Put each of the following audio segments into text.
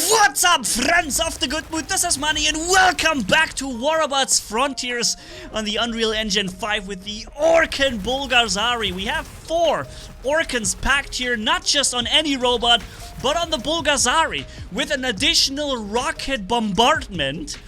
What's up, friends of the good mood? This is Manni and welcome back to WRF Frontiers on the Unreal Engine 5 with the ORKANS Bulgasari. We have 4 Orkans packed here, not just on any robot, but on the Bulgasari, with an additional rocket bombardment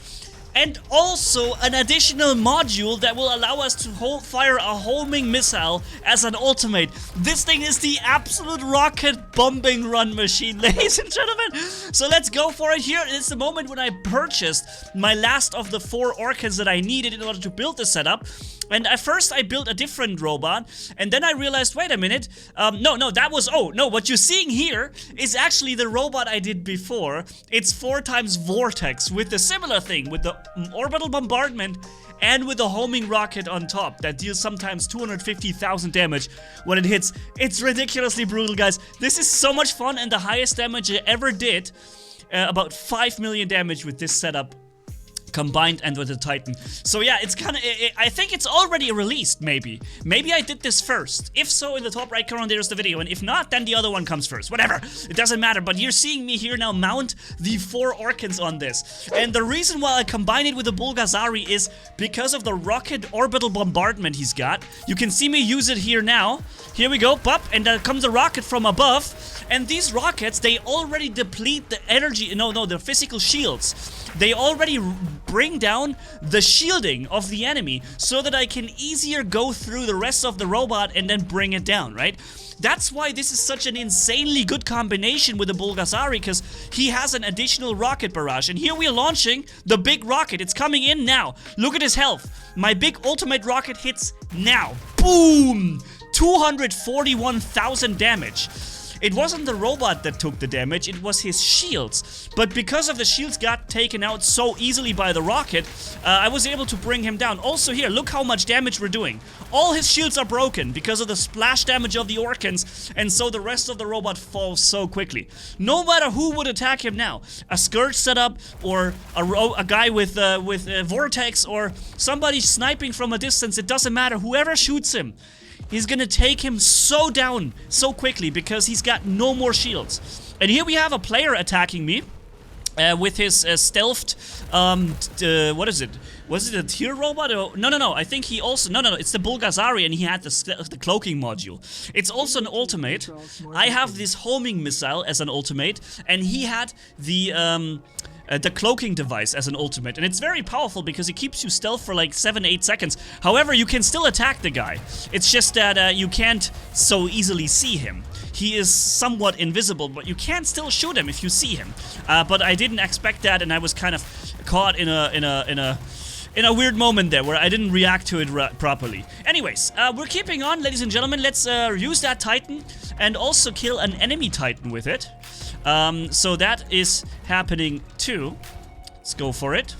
and also an additional module that will allow us to fire a homing missile as an ultimate. This thing is the absolute rocket bombing run machine, ladies and gentlemen. So let's go for it. Here is the moment when I purchased my last of the 4 Orkans that I needed in order to build the setup. And at first I built a different robot, and then I realized, wait a minute, what you're seeing here is actually the robot I did before. It's 4 times Vortex with a similar thing, with the orbital bombardment and with the homing rocket on top that deals sometimes 250,000 damage when it hits. It's ridiculously brutal, guys. This is so much fun, and the highest damage I ever did, about 5 million damage with this setup combined and with the Titan. So yeah, it's kind of, I think it's already released, maybe I did this first. If so, in the top right corner there's the video, and if not, then the other one comes first. Whatever, it doesn't matter. But you're seeing me here now mount the 4 Orkans on this, and the reason why I combine it with the Bulgasari is because of the rocket orbital bombardment he's got. You can see me use it here now. Here we go, pop, and there comes a rocket from above, and these rockets, they already deplete the energy, the physical shields. They already bring down the shielding of the enemy so that I can easier go through the rest of the robot and then bring it down, right? That's why this is such an insanely good combination with the Bulgasari, because he has an additional rocket barrage. And here we are launching the big rocket. It's coming in now. Look at his health. My big ultimate rocket hits now. Boom! 241,000 damage. It wasn't the robot that took the damage, it was his shields. But because of the shields got taken out so easily by the rocket, I was able to bring him down. Also here, look how much damage we're doing. All his shields are broken because of the splash damage of the Orkans, and so the rest of the robot falls so quickly. No matter who would attack him now, a Scourge setup, or a guy with Vortex, or somebody sniping from a distance, it doesn't matter. Whoever shoots him, he's gonna take him so down so quickly because he's got no more shields. And here we have a player attacking me with his stealthed, what is it? Was it a tier robot? Or, no, I think he also, no, it's the Bulgasari, and he had the cloaking module. It's also an ultimate. I have this homing missile as an ultimate, and he had the cloaking device as an ultimate, and it's very powerful because it keeps you stealth for like 7-8 seconds. However, you can still attack the guy. It's just that you can't so easily see him. He is somewhat invisible, but you can still shoot him if you see him. But I didn't expect that, and I was kind of caught in a weird moment there where I didn't react to it properly. Anyways, we're keeping on, ladies and gentlemen. Let's use that Titan and also kill an enemy Titan with it. So that is happening too. Let's go for it.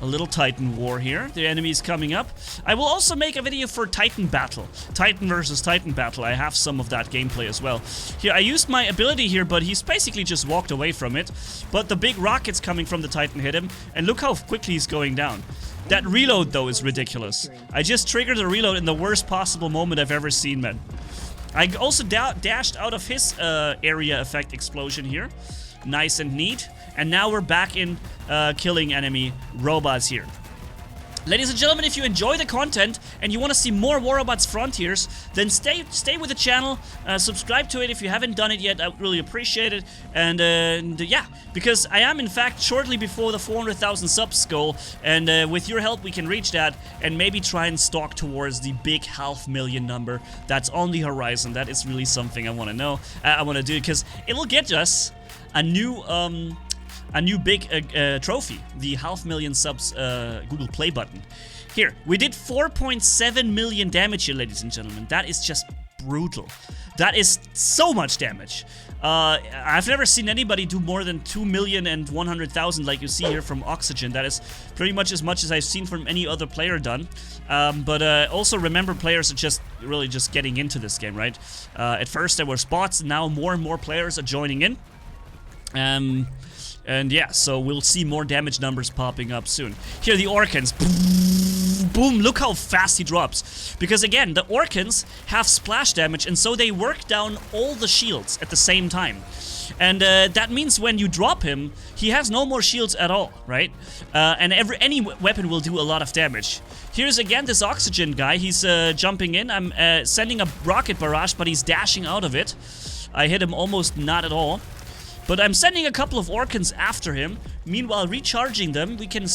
A little Titan war here. The enemy is coming up. I will also make a video for Titan battle. Titan versus Titan battle. I have some of that gameplay as well. Here, I used my ability here, but he's basically just walked away from it. But the big rockets coming from the Titan hit him, and look how quickly he's going down. That reload, though, is ridiculous. I just triggered the reload in the worst possible moment I've ever seen, man. I also dashed out of his area effect explosion here. Nice and neat. And now we're back in killing enemy robots here. Ladies and gentlemen, if you enjoy the content and you want to see more WRF Frontiers, then stay with the channel, subscribe to it if you haven't done it yet. I would really appreciate it. And yeah, because I am in fact shortly before the 400,000 subs goal, and with your help we can reach that and maybe try and stalk towards the big 500,000 number that's on the horizon. That is really something I want to know. I want to do, because it will get us a new big trophy, the 500,000 subs Google Play button. Here, we did 4.7 million damage here, ladies and gentlemen. That is just brutal. That is so much damage. I've never seen anybody do more than 2,100,000 like you see here from Oxygen. That is pretty much as I've seen from any other player done. But also remember, players are just really just getting into this game, right? At first there were spots, now more and more players are joining in. And yeah, so we'll see more damage numbers popping up soon. Here, the Orkans. Boom, look how fast he drops. Because again, the Orkans have splash damage, and so they work down all the shields at the same time. And that means when you drop him, he has no more shields at all, right? And any weapon will do a lot of damage. Here's again this oxygen guy. He's jumping in. I'm sending a rocket barrage, but he's dashing out of it. I hit him almost not at all. But I'm sending a couple of Orkans after him. Meanwhile, recharging them, we can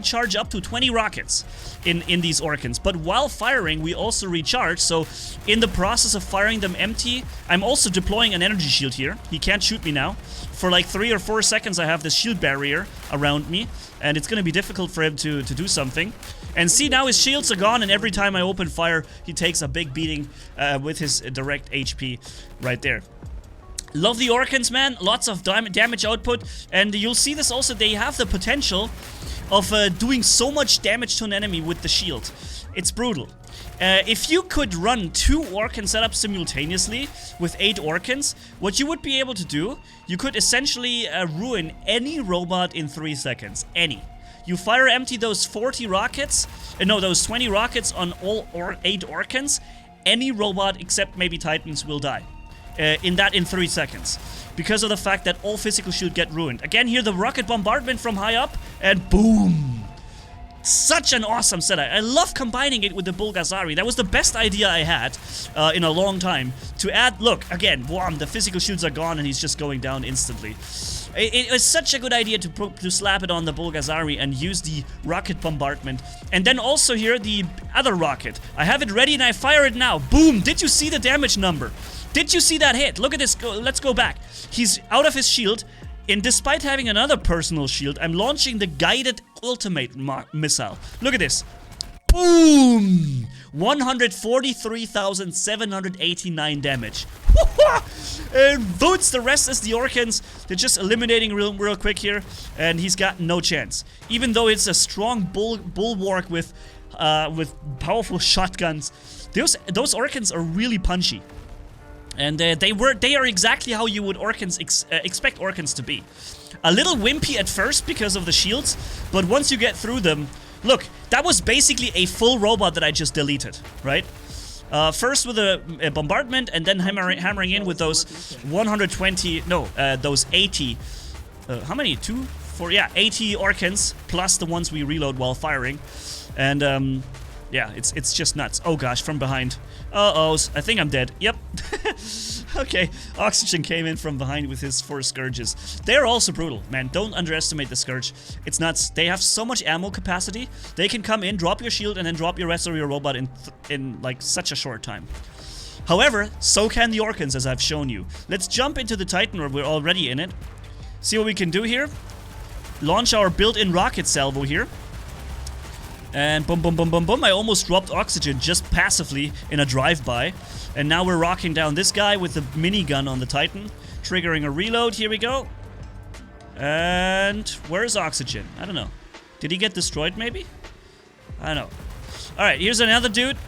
charge up to 20 rockets in these Orkans. But while firing, we also recharge. So in the process of firing them empty, I'm also deploying an energy shield here. He can't shoot me now. For like 3 or 4 seconds, I have this shield barrier around me, and it's going to be difficult for him to do something. And see, now his shields are gone, and every time I open fire, he takes a big beating with his direct HP right there. Love the Orkans, man. Lots of damage output. And you'll see this also. They have the potential of doing so much damage to an enemy with the shield. It's brutal. If you could run 2 Orkan setups simultaneously with 8 Orkans, what you would be able to do, you could essentially ruin any robot in 3 seconds. Any. You fire empty those 40 rockets, those 20 rockets on all 8 Orkans, any robot except maybe Titans will die. In 3 seconds, because of the fact that all physical shield get ruined. Again, here the rocket bombardment from high up, and boom! Such an awesome setup. I love combining it with the Bulgasari. That was the best idea I had in a long time. To add, look, again, wham, the physical shields are gone and he's just going down instantly. It was such a good idea to slap it on the Bulgasari and use the rocket bombardment. And then also here, the other rocket. I have it ready and I fire it now. Boom! Did you see the damage number? Did you see that hit? Look at this. Let's go back. He's out of his shield. And despite having another personal shield, I'm launching the guided ultimate missile. Look at this. Boom! 143,789 damage. And Voost, the rest is the Orkans. They're just eliminating real quick here. And he's got no chance. Even though it's a strong bulwark with powerful shotguns. Those Orkans are really punchy. And they are exactly how you would expect Orkans to be. A little wimpy at first because of the shields, but once you get through them, look, that was basically a full robot that I just deleted, right? First with a bombardment, and then hammering in with those 80. How many? 2, 4, yeah, 80 Orkans plus the ones we reload while firing, and yeah, it's just nuts. Oh gosh, from behind. Uh-oh, I think I'm dead. Yep. Okay, Oxygen came in from behind with his 4 Scourges. They're also brutal, man. Don't underestimate the Scourge. It's nuts. They have so much ammo capacity. They can come in, drop your shield, and then drop your rest of your robot in like such a short time. However, so can the Orkans, as I've shown you. Let's jump into the Titan, where we're already in it. See what we can do here. Launch our built-in rocket salvo here. And boom, boom, boom, boom, boom. I almost dropped Oxygen just passively in a drive-by. And now we're rocking down this guy with the minigun on the Titan. Triggering a reload. Here we go. And where's Oxygen? I don't know. Did he get destroyed, maybe? I don't know. Alright, here's another dude.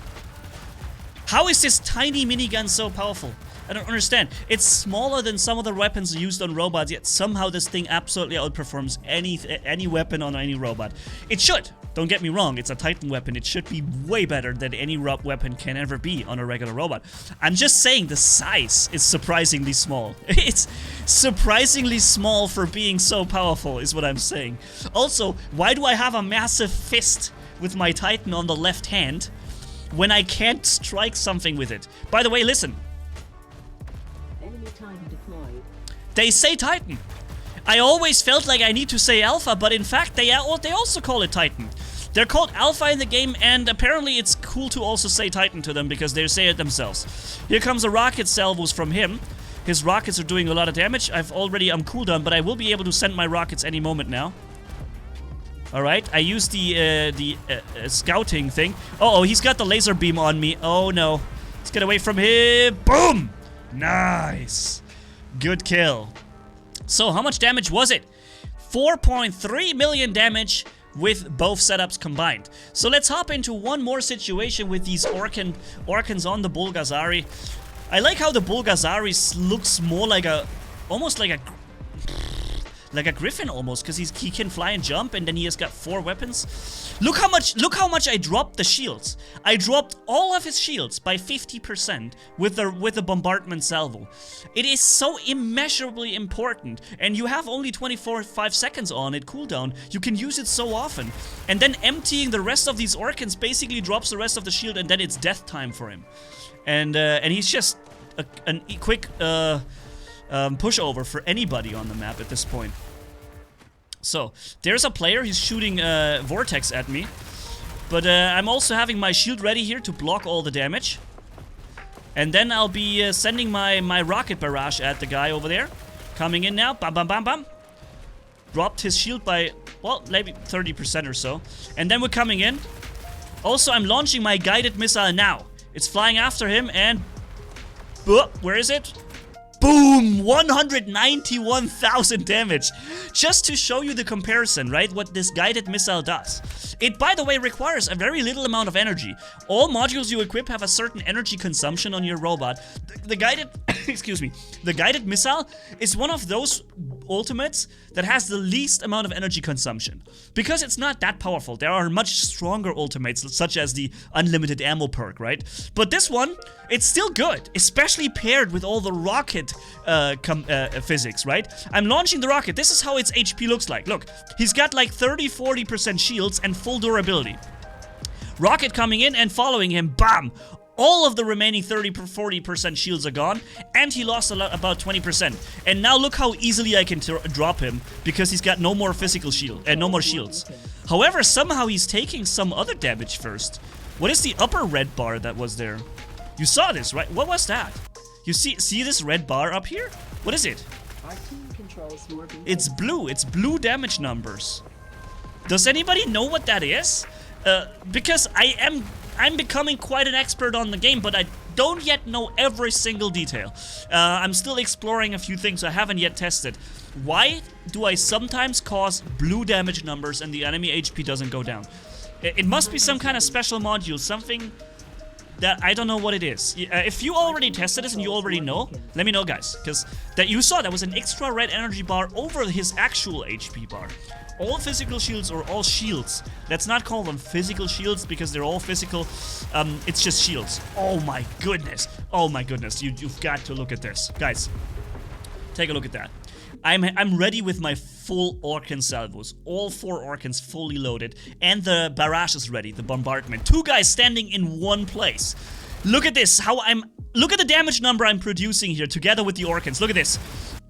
How is this tiny minigun so powerful? I don't understand. It's smaller than some of the weapons used on robots, yet somehow this thing absolutely outperforms any weapon on any robot. It should. Don't get me wrong, it's a Titan weapon. It should be way better than any weapon can ever be on a regular robot. I'm just saying the size is surprisingly small. It's surprisingly small for being so powerful, is what I'm saying. Also, why do I have a massive fist with my Titan on the left hand when I can't strike something with it? By the way, listen. They say Titan. I always felt like I need to say Alpha, but in fact they also call it Titan. They're called Alpha in the game, and apparently it's cool to also say Titan to them because they say it themselves. Here comes a rocket salvos from him. His rockets are doing a lot of damage. I'm cooldown, but I will be able to send my rockets any moment now. Alright, I used the scouting thing. Uh-oh, he's got the laser beam on me. Oh no. Let's get away from him. Boom! Nice. Good kill. So, how much damage was it? 4.3 million damage with both setups combined. So let's hop into one more situation with these Orkans on the Bulgasari. I like how the Bulgasari looks more like almost like like a griffin almost, because he can fly and jump, and then he has got 4 weapons. Look how much I dropped the shields. I dropped all of his shields by 50% with the bombardment salvo. It is so immeasurably important, and you have only 5 seconds on it cooldown. You can use it so often, and then emptying the rest of these Orkans basically drops the rest of the shield, and then it's death time for him. And he's just a quick pushover for anybody on the map at this point. So, there's a player, he's shooting Vortex at me. But I'm also having my shield ready here to block all the damage. And then I'll be sending my rocket barrage at the guy over there. Coming in now, bam bam bam bam. Dropped his shield by, well, maybe 30% or so. And then we're coming in. Also, I'm launching my guided missile now. It's flying after him and... where is it? Boom! 191,000 damage. Just to show you the comparison, right? What this guided missile does. It, by the way, requires a very little amount of energy. All modules you equip have a certain energy consumption on your robot. The guided... excuse me. The guided missile is one of those ultimates that has the least amount of energy consumption. Because it's not that powerful. There are much stronger ultimates, such as the unlimited ammo perk, right? But this one, it's still good. Especially paired with all the rocket physics, right? I'm launching the rocket. This is how its HP looks like. Look, he's got like 30-40% shields and full durability. Rocket coming in and following him, bam! All of the remaining 30-40% shields are gone, and he lost about 20%. And now look how easily I can drop him, because he's got no more physical shield and no more shields. However, somehow he's taking some other damage first. What is the upper red bar that was there? You saw this, right? What was that? You see this red bar up here? What is it? It's blue. It's blue damage numbers. Does anybody know what that is? Because I'm becoming quite an expert on the game, but I don't yet know every single detail. I'm still exploring a few things I haven't yet tested. Why do I sometimes cause blue damage numbers and the enemy HP doesn't go down? It must be some kind of special module, something that I don't know what it is. If you already tested this and you already know, let me know, guys. Because that you saw, that was an extra red energy bar over his actual HP bar. All physical shields or all shields. Let's not call them physical shields because they're all physical. It's just shields. Oh my goodness. Oh my goodness. You've got to look at this. Guys, take a look at that. I'm ready with my full Orkan salvos. All 4 Orkans fully loaded. And the barrage is ready, the bombardment. 2 guys standing in one place. Look at this, look at the damage number I'm producing here together with the Orkans. Look at this.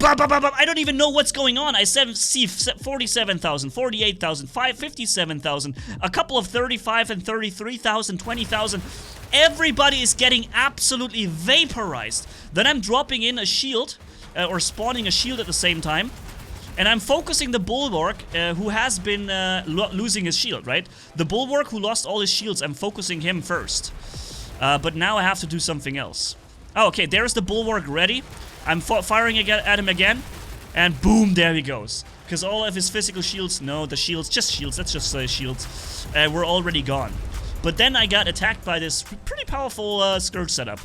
I don't even know what's going on. I see 47,000, 48,000, 57,000, a couple of 35 and 33,000, 20,000. Everybody is getting absolutely vaporized. Then I'm dropping in a shield, or spawning a shield at the same time. And I'm focusing the Bulwark, who has been losing his shield, right? The Bulwark who lost all his shields, I'm focusing him first. But now I have to do something else. Oh, okay, there's the Bulwark ready. I'm firing at him again. And boom, there he goes. Because all of his physical shields, no, the shields, just shields, let's just say shields, were already gone. But then I got attacked by this pretty powerful Scourge setup.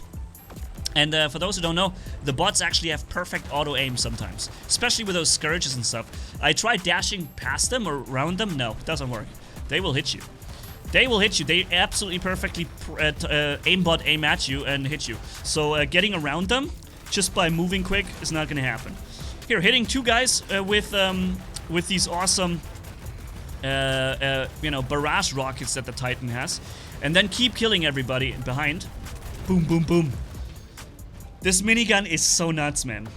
And for those who don't know, the bots actually have perfect auto-aim sometimes. Especially with those Scourges and stuff. I tried dashing past them or around them. No, it doesn't work. They will hit you. They will hit you. They absolutely perfectly aimbot aim at you and hit you. So getting around them just by moving quick is not going to happen. Here, hitting 2 guys with these awesome, you know, barrage rockets that the Titan has. And then keep killing everybody behind. Boom, boom, boom. This minigun is so nuts, man.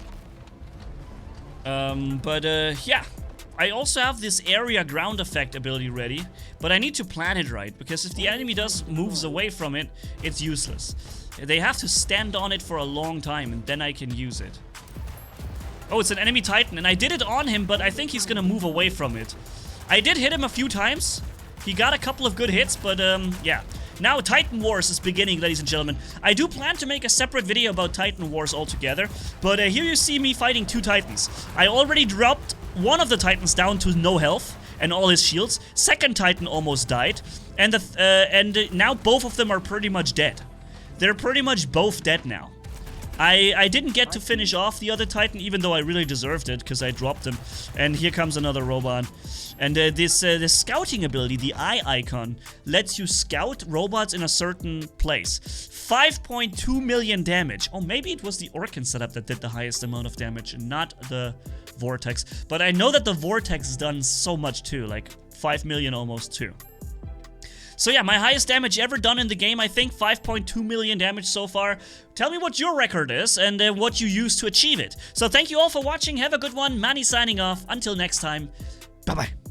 Yeah. I also have this area ground effect ability ready, but I need to plan it right, because if the enemy moves away from it, it's useless. They have to stand on it for a long time, and then I can use it. Oh, it's an enemy Titan, and I did it on him, but I think he's gonna move away from it. I did hit him a few times. He got a couple of good hits, but yeah. Now Titan Wars is beginning, ladies and gentlemen. I do plan to make a separate video about Titan Wars altogether, but here you see me fighting 2 Titans. I already dropped one of the Titans down to no health and all his shields. Second Titan almost died, and now both of them are pretty much dead. They're pretty much both dead now. I didn't get to finish off the other Titan, even though I really deserved it, because I dropped him. And here comes another robot. And this scouting ability, the eye icon, lets you scout robots in a certain place. 5.2 million damage. Oh, maybe it was the Orkan setup that did the highest amount of damage, not the Vortex. But I know that the Vortex has done so much too, like 5 million almost too. So yeah, my highest damage ever done in the game, I think, 5.2 million damage so far. Tell me what your record is and what you used to achieve it. So thank you all for watching, have a good one, Manni signing off, until next time, bye bye.